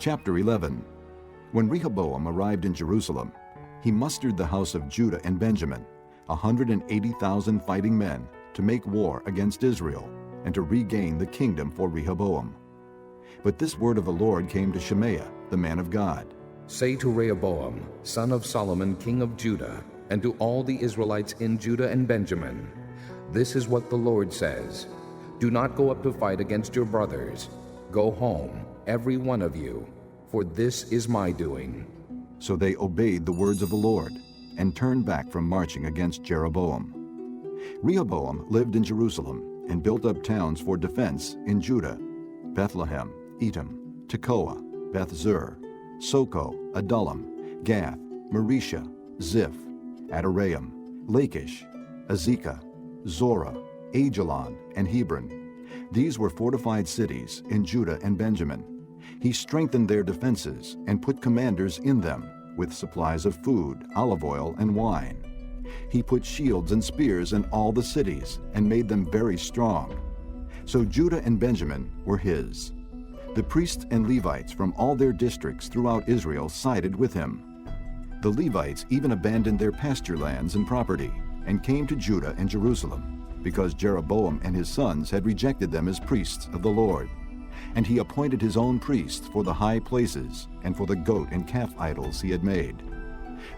Chapter 11. When Rehoboam arrived in Jerusalem, he mustered the house of Judah and Benjamin, 180,000 fighting men, to make war against Israel and to regain the kingdom for Rehoboam. But this word of the Lord came to Shemaiah, the man of God. Say to Rehoboam, son of Solomon, king of Judah, and to all the Israelites in Judah and Benjamin, this is what the Lord says. Do not go up to fight against your brothers. Go home, every one of you, for this is my doing. So they obeyed the words of the Lord and turned back from marching against Jeroboam. Rehoboam lived in Jerusalem and built up towns for defense in Judah: Bethlehem, Etam, Tekoa, Beth-zur, Soko, Adullam, Gath, Maresha, Ziph, Adoraim, Lachish, Azekah, Zorah, Ajalon, and Hebron. These were fortified cities in Judah and Benjamin. He strengthened their defenses and put commanders in them with supplies of food, olive oil, and wine. He put shields and spears in all the cities and made them very strong. So Judah and Benjamin were his. The priests and Levites from all their districts throughout Israel sided with him. The Levites even abandoned their pasture lands and property and came to Judah and Jerusalem, because Jeroboam and his sons had rejected them as priests of the Lord. And he appointed his own priests for the high places and for the goat and calf idols he had made.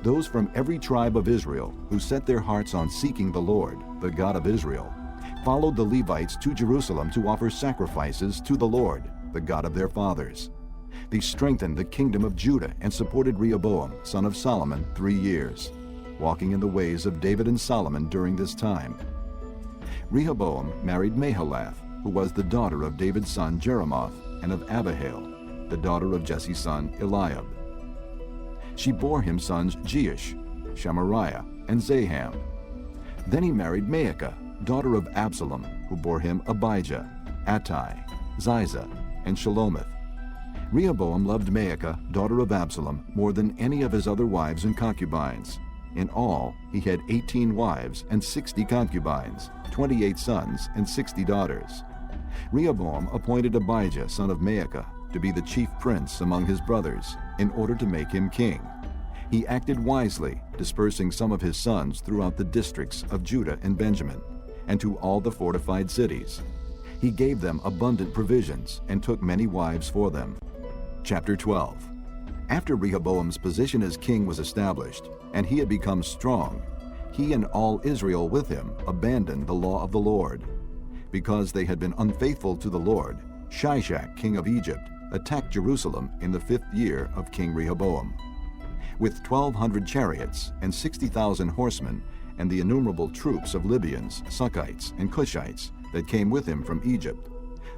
Those from every tribe of Israel who set their hearts on seeking the Lord, the God of Israel, followed the Levites to Jerusalem to offer sacrifices to the Lord, the God of their fathers. They strengthened the kingdom of Judah and supported Rehoboam, son of Solomon, 3 years, walking in the ways of David and Solomon during this time. Rehoboam married Mahalath, who was the daughter of David's son Jeremoth and of Abihail, the daughter of Jesse's son Eliab. She bore him sons Jeush, Shemariah, and Zaham. Then he married Maacah, daughter of Absalom, who bore him Abijah, Attai, Ziza, and Shelomith. Rehoboam loved Maacah, daughter of Absalom, more than any of his other wives and concubines. In all, he had 18 wives and 60 concubines, 28 sons and 60 daughters. Rehoboam appointed Abijah, son of Maacah, to be the chief prince among his brothers, in order to make him king. He acted wisely, dispersing some of his sons throughout the districts of Judah and Benjamin, and to all the fortified cities. He gave them abundant provisions and took many wives for them. Chapter 12. After Rehoboam's position as king was established, and he had become strong, he and all Israel with him abandoned the law of the Lord. Because they had been unfaithful to the Lord, Shishak, king of Egypt, attacked Jerusalem in the 5th year of King Rehoboam. With 1,200 chariots and 60,000 horsemen and the innumerable troops of Libyans, Sukkites, and Cushites that came with him from Egypt,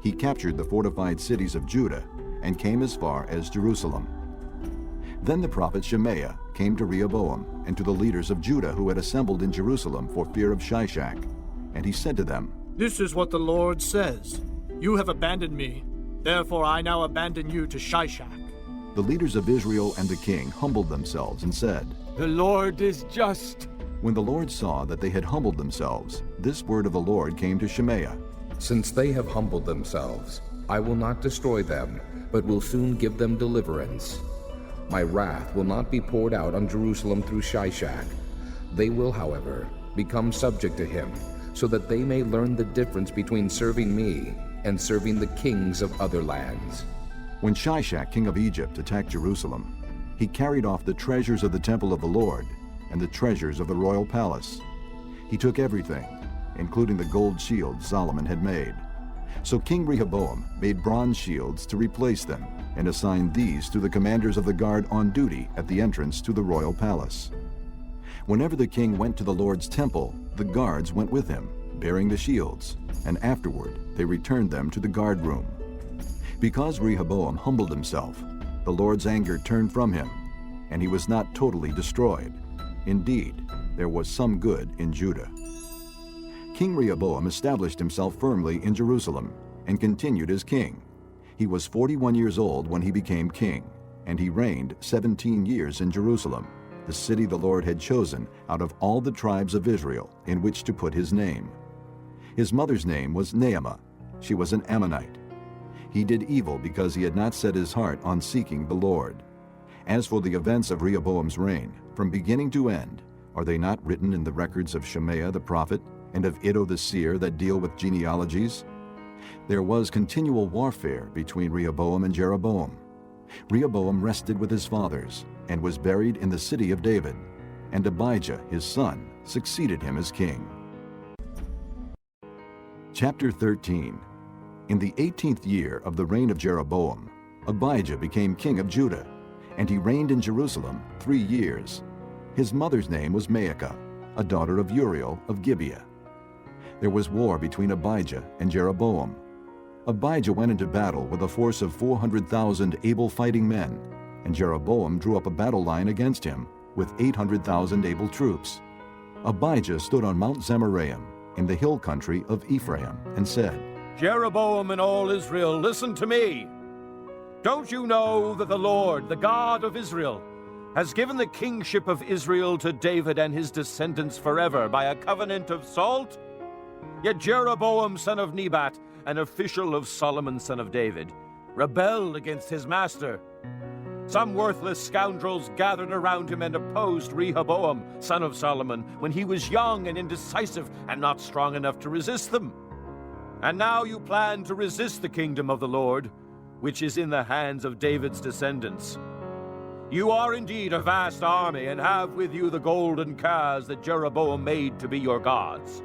he captured the fortified cities of Judah and came as far as Jerusalem. Then the prophet Shemaiah came to Rehoboam and to the leaders of Judah who had assembled in Jerusalem for fear of Shishak, and he said to them, "This is what the Lord says. You have abandoned me, therefore I now abandon you to Shishak." The leaders of Israel and the king humbled themselves and said, "The Lord is just." When the Lord saw that they had humbled themselves, this word of the Lord came to Shemaiah. Since they have humbled themselves, I will not destroy them, but will soon give them deliverance. My wrath will not be poured out on Jerusalem through Shishak. They will, however, become subject to him, so that they may learn the difference between serving me and serving the kings of other lands. When Shishak, king of Egypt, attacked Jerusalem, he carried off the treasures of the temple of the Lord and the treasures of the royal palace. He took everything, including the gold shields Solomon had made. So King Rehoboam made bronze shields to replace them and assigned these to the commanders of the guard on duty at the entrance to the royal palace. Whenever the king went to the Lord's temple, the guards went with him, bearing the shields, and afterward they returned them to the guard room. Because Rehoboam humbled himself, the Lord's anger turned from him, and he was not totally destroyed. Indeed, there was some good in Judah. King Rehoboam established himself firmly in Jerusalem and continued as king. He was 41 years old when he became king, and he reigned 17 years in Jerusalem, the city the Lord had chosen out of all the tribes of Israel in which to put his name. His mother's name was Naamah. She was an Ammonite. He did evil because he had not set his heart on seeking the Lord. As for the events of Rehoboam's reign, from beginning to end, are they not written in the records of Shemaiah the prophet and of Iddo the seer that deal with genealogies? There was continual warfare between Rehoboam and Jeroboam. Rehoboam rested with his fathers and was buried in the city of David, and Abijah his son succeeded him as king. Chapter 13. In the 18th year of the reign of Jeroboam, Abijah became king of Judah, and he reigned in Jerusalem 3 years. His mother's name was Maacah, a daughter of Uriel of Gibeah. There was war between Abijah and Jeroboam. Abijah went into battle with a force of 400,000 able fighting men, and Jeroboam drew up a battle line against him with 800,000 able troops. Abijah stood on Mount Zemaraim in the hill country of Ephraim and said, Jeroboam and all Israel, listen to me. Don't you know that the Lord, the God of Israel, has given the kingship of Israel to David and his descendants forever by a covenant of salt? Yet Jeroboam, son of Nebat, an official of Solomon, son of David, rebelled against his master. Some worthless scoundrels gathered around him and opposed Rehoboam, son of Solomon, when he was young and indecisive and not strong enough to resist them. And now you plan to resist the kingdom of the Lord, which is in the hands of David's descendants. You are indeed a vast army and have with you the golden calves that Jeroboam made to be your gods.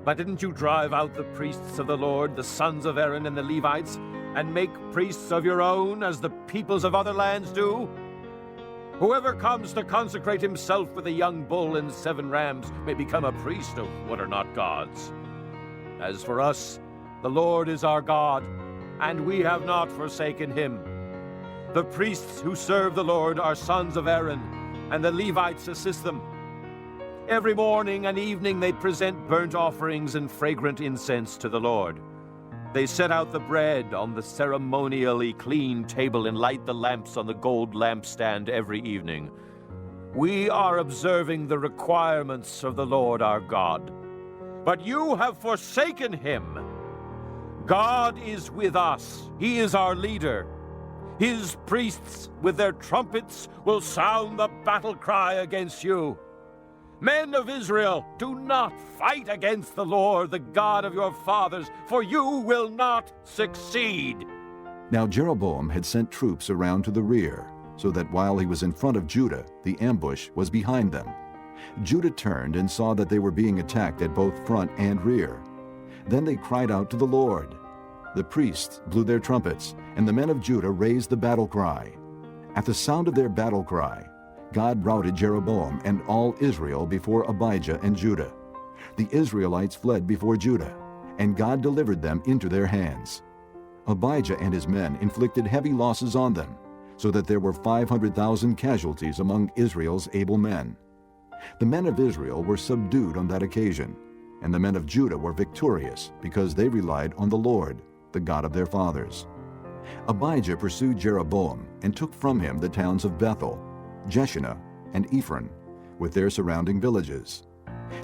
But didn't you drive out the priests of the Lord, the sons of Aaron and the Levites, and make priests of your own, as the peoples of other lands do? Whoever comes to consecrate himself with a young bull and 7 rams may become a priest of what are not gods. As for us, the Lord is our God, and we have not forsaken him. The priests who serve the Lord are sons of Aaron, and the Levites assist them. Every morning and evening they present burnt offerings and fragrant incense to the Lord. They set out the bread on the ceremonially clean table and light the lamps on the gold lampstand every evening. We are observing the requirements of the Lord our God. But you have forsaken him. God is with us. He is our leader. His priests, with their trumpets, will sound the battle cry against you. Men of Israel, do not fight against the Lord, the God of your fathers, for you will not succeed. Now Jeroboam had sent troops around to the rear, so that while he was in front of Judah, the ambush was behind them. Judah turned and saw that they were being attacked at both front and rear. Then they cried out to the Lord. The priests blew their trumpets, and the men of Judah raised the battle cry. At the sound of their battle cry, God routed Jeroboam and all Israel before Abijah and Judah. The Israelites fled before Judah, and God delivered them into their hands. Abijah and his men inflicted heavy losses on them, so that there were 500,000 casualties among Israel's able men. The men of Israel were subdued on that occasion, and the men of Judah were victorious because they relied on the Lord, the God of their fathers. Abijah pursued Jeroboam and took from him the towns of Bethel, Jeshanah, and Ephron, with their surrounding villages.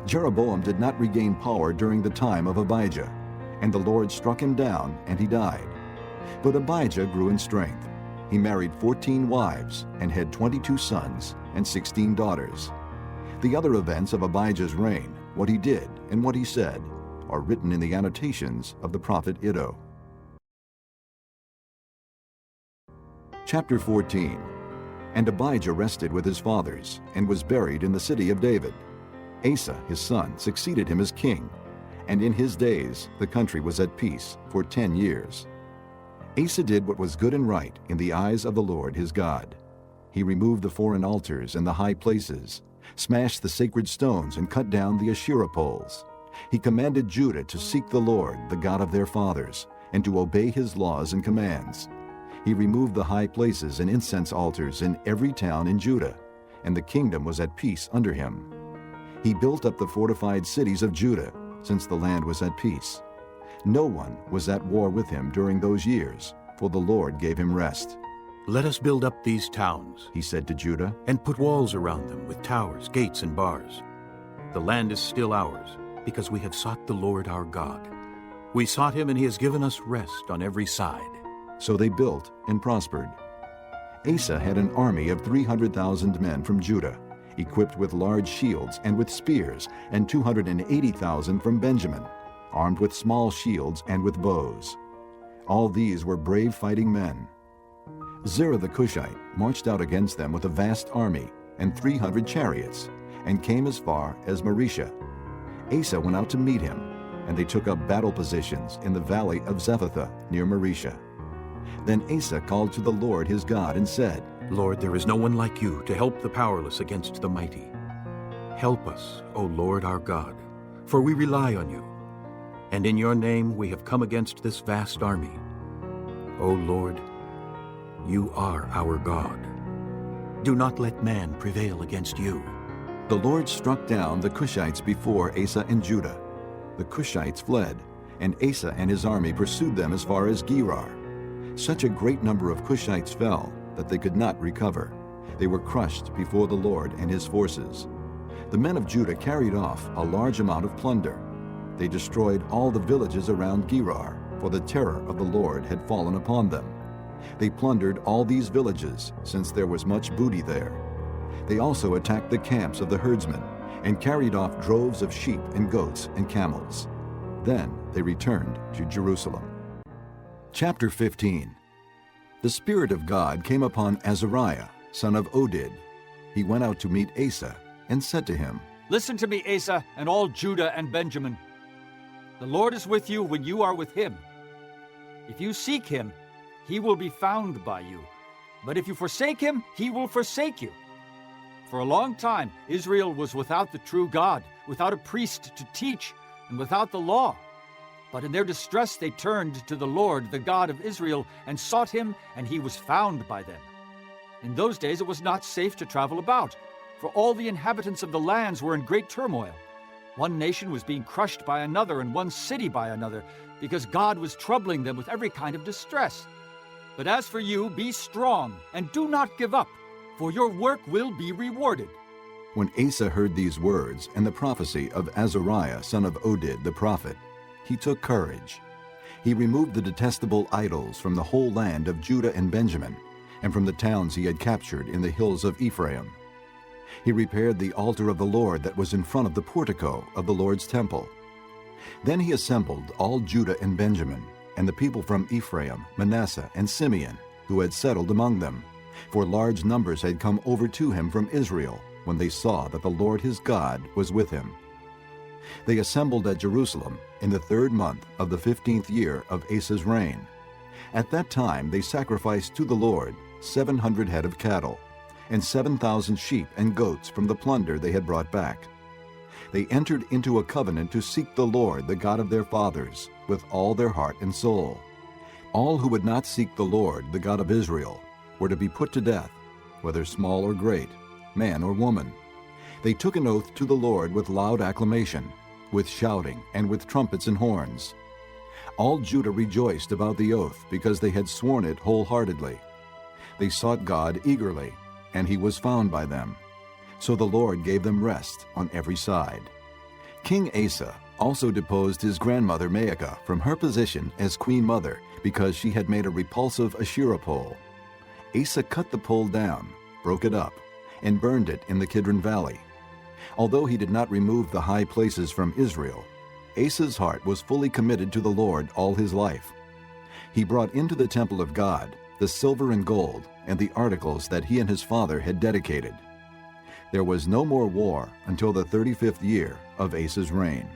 Jeroboam did not regain power during the time of Abijah, and the Lord struck him down, and he died. But Abijah grew in strength. He married 14 wives and had 22 sons and 16 daughters. The other events of Abijah's reign, what he did and what he said, are written in the annotations of the prophet Iddo. Chapter 14. And Abijah rested with his fathers, and was buried in the city of David. Asa his son succeeded him as king, and in his days the country was at peace for 10 years. Asa did what was good and right in the eyes of the Lord his God. He removed the foreign altars and the high places, smashed the sacred stones, and cut down the Asherah poles. He commanded Judah to seek the Lord, the God of their fathers, and to obey his laws and commands. He removed the high places and incense altars in every town in Judah, and the kingdom was at peace under him. He built up the fortified cities of Judah, since the land was at peace. No one was at war with him during those years, for the Lord gave him rest. Let us build up these towns, He said to Judah, and put walls around them with towers, gates, and bars. The land is still ours, because we have sought the Lord our God. We sought him, and he has given us rest on every side. So they built and prospered. Asa had an army of 300,000 men from Judah, equipped with large shields and with spears, and 280,000 from Benjamin, armed with small shields and with bows. All these were brave fighting men. Zerah the Cushite marched out against them with a vast army and 300 chariots, and came as far as Maresha. Asa went out to meet him, and they took up battle positions in the valley of Zephathah near Maresha. Then Asa called to the Lord his God and said, Lord, there is no one like you to help the powerless against the mighty. Help us, O Lord our God, for we rely on you. And in your name we have come against this vast army. O Lord, you are our God. Do not let man prevail against you. The Lord struck down the Cushites before Asa and Judah. The Cushites fled, and Asa and his army pursued them as far as Gerar. Such a great number of Cushites fell that they could not recover. They were crushed before the Lord and his forces. The men of Judah carried off a large amount of plunder. They destroyed all the villages around Gerar, for the terror of the Lord had fallen upon them. They plundered all these villages, since there was much booty there. They also attacked the camps of the herdsmen, and carried off droves of sheep and goats and camels. Then they returned to Jerusalem. Chapter 15. The Spirit of God came upon Azariah, son of Oded. He went out to meet Asa, and said to him, Listen to me, Asa, and all Judah and Benjamin. The Lord is with you when you are with him. If you seek him, he will be found by you. But if you forsake him, he will forsake you. For a long time, Israel was without the true God, without a priest to teach, and without the law. But in their distress they turned to the Lord, the God of Israel, and sought him, and he was found by them. In those days it was not safe to travel about, for all the inhabitants of the lands were in great turmoil. One nation was being crushed by another, and one city by another, because God was troubling them with every kind of distress. But as for you, be strong, and do not give up, for your work will be rewarded. When Asa heard these words and the prophecy of Azariah, son of Oded the prophet, he took courage. He removed the detestable idols from the whole land of Judah and Benjamin, and from the towns he had captured in the hills of Ephraim. He repaired the altar of the Lord that was in front of the portico of the Lord's temple. Then he assembled all Judah and Benjamin, and the people from Ephraim, Manasseh, and Simeon, who had settled among them, for large numbers had come over to him from Israel, when they saw that the Lord his God was with him. They assembled at Jerusalem in the 3rd month of the 15th year of Asa's reign. At that time they sacrificed to the Lord 700 head of cattle, and 7,000 sheep and goats from the plunder they had brought back. They entered into a covenant to seek the Lord, the God of their fathers, with all their heart and soul. All who would not seek the Lord, the God of Israel, were to be put to death, whether small or great, man or woman. They took an oath to the Lord with loud acclamation, with shouting, and with trumpets and horns. All Judah rejoiced about the oath, because they had sworn it wholeheartedly. They sought God eagerly, and he was found by them. So the Lord gave them rest on every side. King Asa also deposed his grandmother Maacah from her position as queen mother, because she had made a repulsive Asherah pole. Asa cut the pole down, broke it up, and burned it in the Kidron Valley. Although he did not remove the high places from Israel, Asa's heart was fully committed to the Lord all his life. He brought into the temple of God the silver and gold and the articles that he and his father had dedicated. There was no more war until the 35th year of Asa's reign.